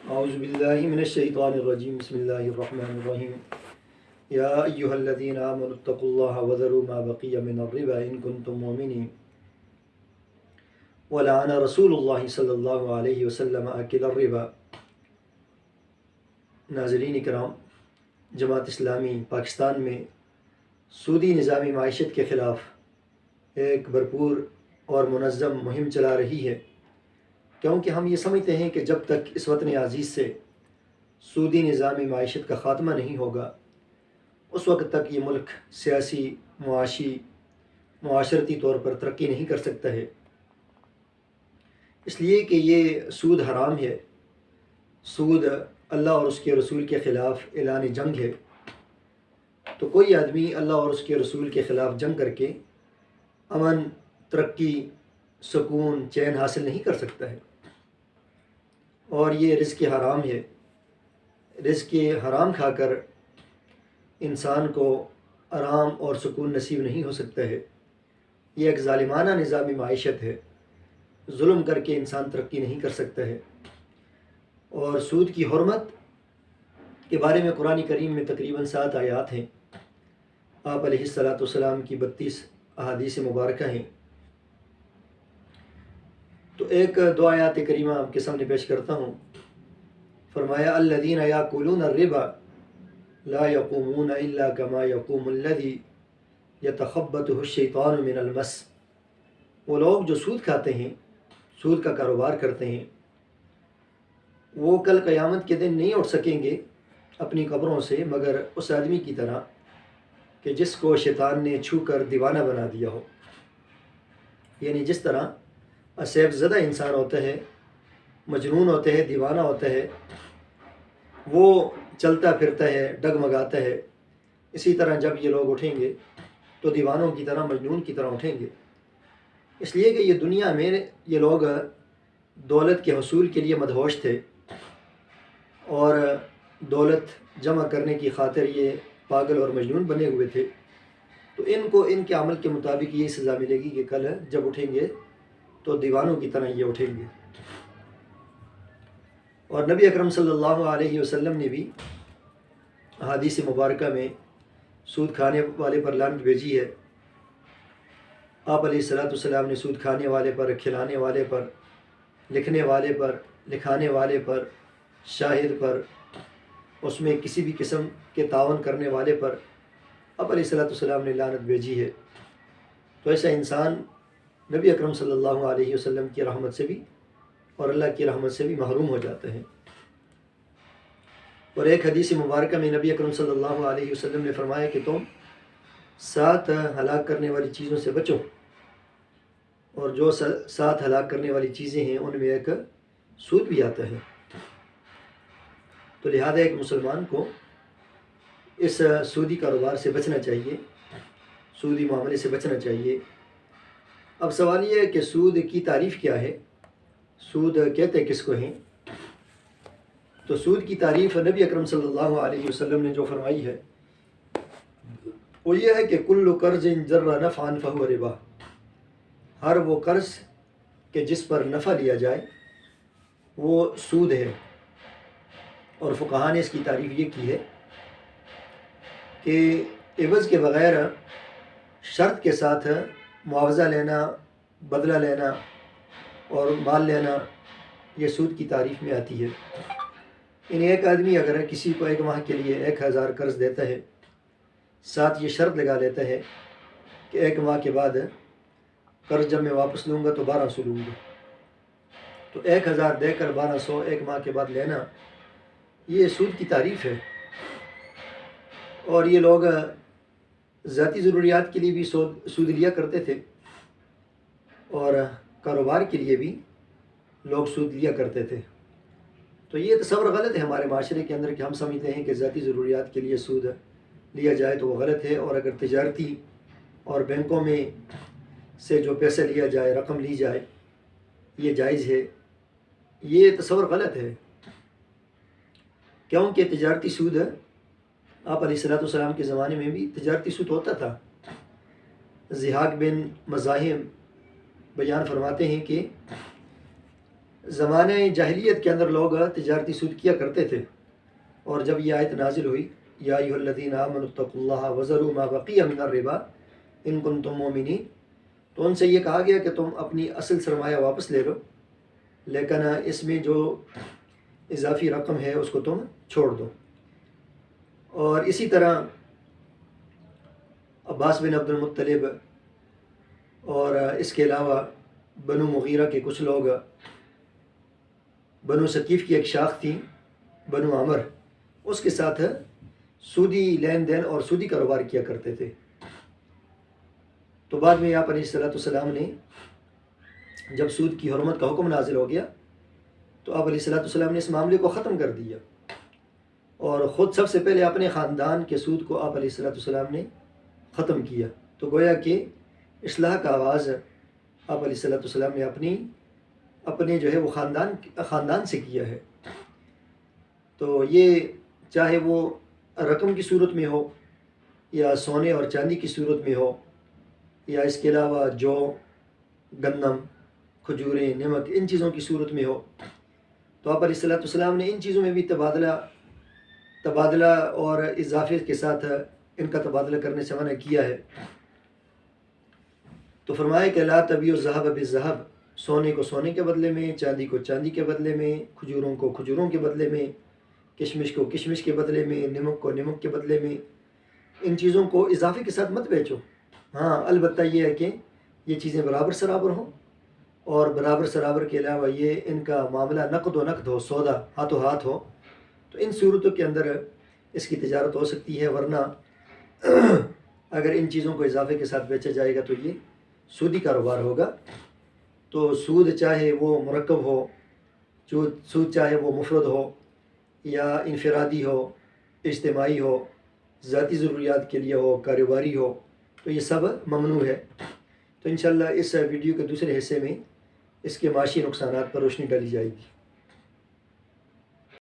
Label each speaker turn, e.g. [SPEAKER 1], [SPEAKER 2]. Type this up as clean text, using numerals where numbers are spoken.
[SPEAKER 1] اعوذ باللہ من الشیطان الرجیم بسم اللہ الرحمن الرحیم یا ایہا الذین آمنوا اتقوا اللہ وذروا ما بقی من الربا ان کنتم مؤمنین ولعن رسول اللہ صلی اللہ علیہ وسلم آکل الربا۔ ناظرین کرام، جماعت اسلامی پاکستان میں سودی نظامی معیشت کے خلاف ایک بھرپور اور منظم مہم چلا رہی ہے، کیونکہ ہم یہ سمجھتے ہیں کہ جب تک اس وطن عزیز سے سودی نظامی معیشت کا خاتمہ نہیں ہوگا اس وقت تک یہ ملک سیاسی، معاشی، معاشرتی طور پر ترقی نہیں کر سکتا ہے، اس لیے کہ یہ سود حرام ہے۔ سود اللہ اور اس کے رسول کے خلاف اعلان جنگ ہے، تو کوئی آدمی اللہ اور اس کے رسول کے خلاف جنگ کر کے امن، ترقی، سکون، چین حاصل نہیں کر سکتا ہے، اور یہ رزق حرام ہے۔ رزق حرام کھا کر انسان کو آرام اور سکون نصیب نہیں ہو سکتا ہے۔ یہ ایک ظالمانہ نظامی معیشت ہے، ظلم کر کے انسان ترقی نہیں کر سکتا ہے۔ اور سود کی حرمت کے بارے میں قرآن کریم میں تقریباً 7 آیات ہیں، آپ علیہ السلام کی 32 احادیث مبارکہ ہیں۔ تو ایک 2 آیات کریمہ آپ کے سامنے پیش کرتا ہوں۔ فرمایا الذین یاکلون الربا لا یقومون الا کما یقوم الذی یتخبطہ الشیطان من المس۔ وہ لوگ جو سود کھاتے ہیں، سود کا کاروبار کرتے ہیں، وہ کل قیامت کے دن نہیں اٹھ سکیں گے اپنی قبروں سے مگر اس آدمی کی طرح کہ جس کو شیطان نے چھو کر دیوانہ بنا دیا ہو۔ یعنی جس طرح اسیب زدہ انسان ہوتا ہے، مجنون ہوتا ہے، دیوانہ ہوتا ہے، وہ چلتا پھرتا ہے، ڈگمگاتا ہے، اسی طرح جب یہ لوگ اٹھیں گے تو دیوانوں کی طرح، مجنون کی طرح اٹھیں گے، اس لیے کہ یہ دنیا میں یہ لوگ دولت کے حصول کے لیے مدہوش تھے اور دولت جمع کرنے کی خاطر یہ پاگل اور مجنون بنے ہوئے تھے، تو ان کو ان کے عمل کے مطابق یہ سزا ملے گی کہ کل جب اٹھیں گے تو دیوانوں کی طرح یہ اٹھیں گے۔ اور نبی اکرم صلی اللہ علیہ وسلم نے بھی احادیث مبارکہ میں سود کھانے والے پر لعنت بھیجی ہے۔ آپ علیہ السلام نے سود کھانے والے پر، کھلانے والے پر، لکھنے والے پر، لکھانے والے پر، شاہد پر، اس میں کسی بھی قسم کے تعاون کرنے والے پر آپ علیہ السلام نے لعنت بھیجی ہے۔ تو ایسا انسان نبی اکرم صلی اللہ علیہ وسلم کی رحمت سے بھی اور اللہ کی رحمت سے بھی محروم ہو جاتا ہے۔ اور ایک حدیث مبارکہ میں نبی اکرم صلی اللہ علیہ وسلم نے فرمایا کہ تم 7 ہلاک کرنے والی چیزوں سے بچو، اور جو 7 ہلاک کرنے والی چیزیں ہیں ان میں ایک سود بھی آتا ہے۔ تو لہذا ایک مسلمان کو اس سودی کاروبار سے بچنا چاہیے، سودی معاملے سے بچنا چاہیے۔ اب سوال یہ ہے کہ سود کی تعریف کیا ہے، سود کہتے کس کو ہیں؟ تو سود کی تعریف نبی اکرم صلی اللہ علیہ وسلم نے جو فرمائی ہے وہ یہ ہے کہ کل قرض جر نفعا فہو ربا، ہر وہ قرض کہ جس پر نفع لیا جائے وہ سود ہے۔ اور فقہاء نے اس کی تعریف یہ کی ہے کہ عوض کے بغیر شرط کے ساتھ معاوضہ لینا، بدلہ لینا اور مال لینا، یہ سود کی تعریف میں آتی ہے۔ یعنی ایک آدمی اگر کسی کو 1 ماہ کے لیے 1000 قرض دیتا ہے، ساتھ یہ شرط لگا لیتا ہے کہ 1 ماہ کے بعد قرض جب میں واپس لوں گا تو 1200 لوں گا، تو 1000 دے کر 1200 1 ماہ کے بعد لینا، یہ سود کی تعریف ہے۔ اور یہ لوگ ذاتی ضروریات کے لیے بھی سود لیا کرتے تھے اور کاروبار کے لیے بھی لوگ سود لیا کرتے تھے۔ تو یہ تصور غلط ہے ہمارے معاشرے کے اندر کہ ہم سمجھتے ہیں کہ ذاتی ضروریات کے لیے سود لیا جائے تو وہ غلط ہے، اور اگر تجارتی اور بینکوں میں سے جو پیسہ لیا جائے، رقم لی جائے، یہ جائز ہے، یہ تصور غلط ہے۔ کیونکہ تجارتی سود آپ علیہ السلام کے زمانے میں بھی تجارتی سود ہوتا تھا۔ ضحاک بن مزاحم بیان فرماتے ہیں کہ زمانۂ جاہلیت کے اندر لوگ تجارتی سود کیا کرتے تھے، اور جب یہ آیت نازل ہوئی یا ایھا الذین آمنوا اتقوا اللہ وذروا ما بقی من الربا ان کنتم مؤمنین، تو ان سے یہ کہا گیا کہ تم اپنی اصل سرمایہ واپس لے لو، لیکن اس میں جو اضافی رقم ہے اس کو تم چھوڑ دو۔ اور اسی طرح عباس بن عبد المطلب اور اس کے علاوہ بنو مغیرہ کے کچھ لوگ، بنو ثقیف کی ایک شاخ تھی بنو عمر، اس کے ساتھ سودی لین دین اور سودی کاروبار کیا کرتے تھے۔ تو بعد میں آپ علیہ السلام نے جب سود کی حرمت کا حکم نازل ہو گیا تو آپ علیہ السلام نے اس معاملے کو ختم کر دیا، اور خود سب سے پہلے اپنے خاندان کے سود کو آپ علیہ السلام نے ختم کیا۔ تو گویا کہ اصلاح کا آغاز آپ علیہ السلام نے اپنے جو ہے وہ خاندان سے کیا ہے۔ تو یہ چاہے وہ رقم کی صورت میں ہو یا سونے اور چاندی کی صورت میں ہو، یا اس کے علاوہ جو گندم، کھجوریں، نمک، ان چیزوں کی صورت میں ہو، تو آپ علیہ السلام نے ان چیزوں میں بھی تبادلہ اور اضافے کے ساتھ ان کا تبادلہ کرنے سے منع کیا ہے۔ تو فرمایا کہ لا تبیعوا الذهب بالذهب، سونے کو سونے کے بدلے میں، چاندی کو چاندی کے بدلے میں، کھجوروں کو کھجوروں کے بدلے میں، کشمش کو کشمش کے بدلے میں، نمک کو نمک کے بدلے میں، ان چیزوں کو اضافے کے ساتھ مت بیچو۔ ہاں البتہ یہ ہے کہ یہ چیزیں برابر سرابر ہوں، اور برابر سرابر کے علاوہ یہ ان کا معاملہ نقد و نقد ہو، سودا ہاتھوں ہاتھ ہو، تو ان صورتوں کے اندر اس کی تجارت ہو سکتی ہے۔ ورنہ اگر ان چیزوں کو اضافے کے ساتھ بیچا جائے گا تو یہ سودی کاروبار ہوگا۔ تو سود چاہے وہ مرکب ہو، سود چاہے وہ مفرد ہو یا انفرادی ہو، اجتماعی ہو، ذاتی ضروریات کے لیے ہو، کاروباری ہو، تو یہ سب ممنوع ہے۔ تو انشاءاللہ اس ویڈیو کے دوسرے حصے میں اس کے معاشی نقصانات پر روشنی ڈالی جائے گی۔